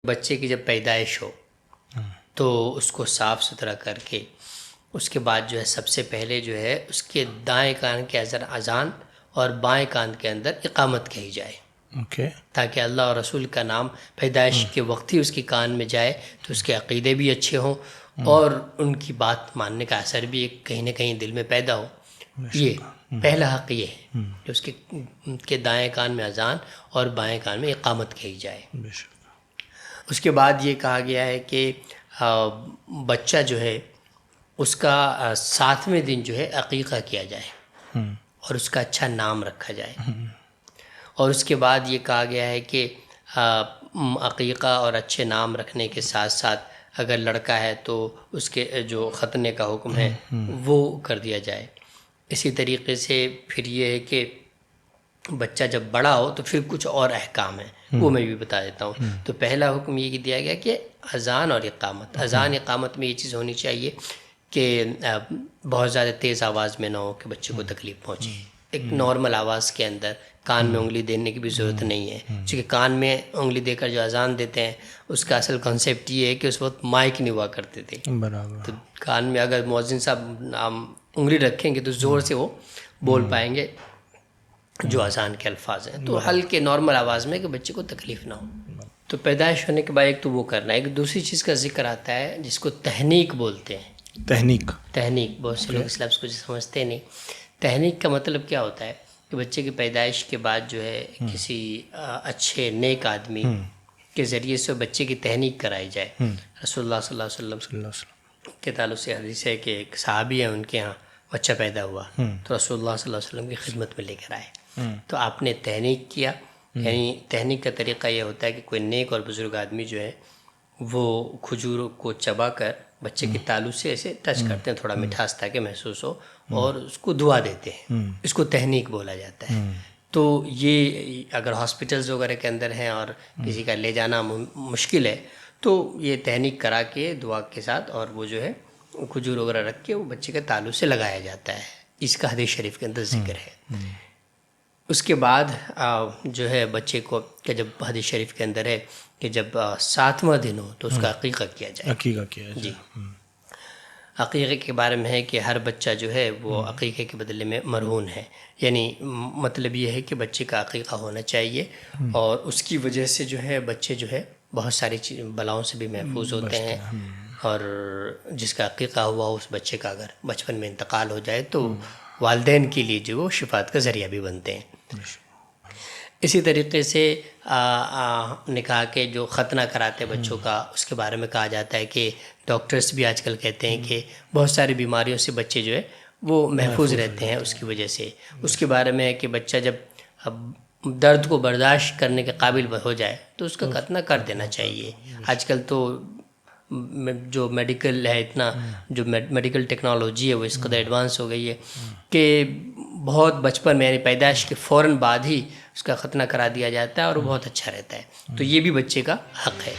بچے کی جب پیدائش ہو تو اس کو صاف ستھرا کر کے اس کے بعد جو ہے سب سے پہلے جو ہے اس کے دائیں کان کے اندر اذان اور بائیں کان کے اندر اقامت کہی جائے، تاکہ اللہ اور رسول کا نام پیدائش کے وقت ہی اس کے کان میں جائے تو اس کے عقیدے بھی اچھے ہوں اور ان کی بات ماننے کا اثر بھی کہیں نہ کہیں دل میں پیدا ہو۔ یہ پہلا حق یہ ہے کہ اس کے دائیں کان میں اذان اور بائیں کان میں اقامت کہی جائے۔ اس کے بعد یہ کہا گیا ہے کہ بچہ جو ہے اس کا 7ویں دن جو ہے عقیقہ کیا جائے اور اس کا اچھا نام رکھا جائے۔ اور اس کے بعد یہ کہا گیا ہے کہ عقیقہ اور اچھے نام رکھنے کے ساتھ ساتھ اگر لڑکا ہے تو اس کے جو ختنے کا حکم ہے وہ کر دیا جائے۔ اسی طریقے سے پھر یہ ہے کہ بچہ جب بڑا ہو تو پھر کچھ اور احکام ہیں، وہ میں بھی بتا دیتا ہوں۔ تو پہلا حکم یہ دیا گیا کہ اذان اور اقامت، اذان اقامت میں یہ چیز ہونی چاہیے کہ بہت زیادہ تیز آواز میں نہ ہو کہ بچے کو تکلیف پہنچے، ایک نارمل آواز کے اندر، کان میں انگلی دینے کی بھی ضرورت نہیں ہے، چونکہ کان میں انگلی دے کر جو اذان دیتے ہیں اس کا اصل کنسیپٹ یہ ہے کہ اس وقت مائک نہیں ہوا کرتے تھے، تو کان میں اگر مؤذن صاحب انگلی رکھیں گے تو زور سے وہ بول پائیں گے جو اذان کے الفاظ ہیں، تو ہلکے نارمل آواز میں کہ بچے کو تکلیف نہ ہو۔ تو پیدائش ہونے کے بعد ایک تو وہ کرنا ہے، ایک دوسری چیز کا ذکر آتا ہے جس کو تحنیک بولتے ہیں۔ تحنیک بہت سے لوگ اس لفظ کو سمجھتے نہیں۔ تحنیک کا مطلب کیا ہوتا ہے کہ بچے کی پیدائش کے بعد جو ہے کسی اچھے نیک آدمی کے ذریعے سے بچے کی تحنیک کرائی جائے۔ رسول اللہ صلی اللہ علیہ وسلم کے تعلق سے حدیث ہے کہ ایک صحابی ہے، ان کے ہاں بچہ پیدا ہوا تو رسول اللہ صلی اللہ علیہ وسلم کی خدمت میں لے کر آئے، تو آپ نے تحنیک کیا۔ یعنی تحنیک کا طریقہ یہ ہوتا ہے کہ کوئی نیک اور بزرگ آدمی جو ہے وہ کھجور کو چبا کر بچے کے تالو سے ایسے ٹچ کرتے ہیں، تھوڑا مٹھاس تاکہ محسوس ہو، اور اس کو دعا دیتے ہیں، اس کو تحنیک بولا جاتا ہے۔ تو یہ اگر ہاسپٹلز وغیرہ کے اندر ہیں اور کسی کا لے جانا مشکل ہے تو یہ تحنیک کرا کے دعا کے ساتھ اور وہ جو ہے کھجور وغیرہ رکھ کے وہ بچے کے تالو سے لگایا جاتا ہے، اس کا حدیث شریف کے اندر ذکر ہے۔ اس کے بعد جو ہے بچے کو کہ جب حدیث شریف کے اندر ہے کہ جب 7واں دن ہو تو اس کا عقیقہ کیا جائے۔ جی، عقیقے کے بارے میں ہے کہ ہر بچہ جو ہے وہ عقیقے کے بدلے میں مرہون ہے، یعنی مطلب یہ ہے کہ بچے کا عقیقہ ہونا چاہیے اور اس کی وجہ سے جو ہے بچے جو ہے بہت ساری بلاؤں سے بھی محفوظ ہوتے ہیں، اور جس کا عقیقہ ہوا اس بچے کا اگر بچپن میں انتقال ہو جائے تو والدین کے لیے جو وہ شفاعت کا ذریعہ بھی بنتے ہیں۔ اسی طریقے سے نکاح کے جو ختنہ کراتے بچوں کا، اس کے بارے میں کہا جاتا ہے کہ ڈاکٹرز بھی آج کل کہتے ہیں کہ بہت ساری بیماریوں سے بچے جو ہے وہ محفوظ رہتے ہیں اس کی وجہ سے۔ اس کے بارے میں ہے کہ بچہ جب درد کو برداشت کرنے کے قابل ہو جائے تو اس کا ختنہ کر دینا چاہیے۔ آج کل تو جو میڈیکل ہے، اتنا جو میڈیکل ٹیکنالوجی ہے وہ اس قدر ایڈوانس ہو گئی ہے کہ بہت بچپن میں یعنی پیدائش کے فوراً بعد ہی اس کا ختنہ کرا دیا جاتا ہے اور وہ بہت اچھا رہتا ہے، تو یہ بھی بچے کا حق ہے۔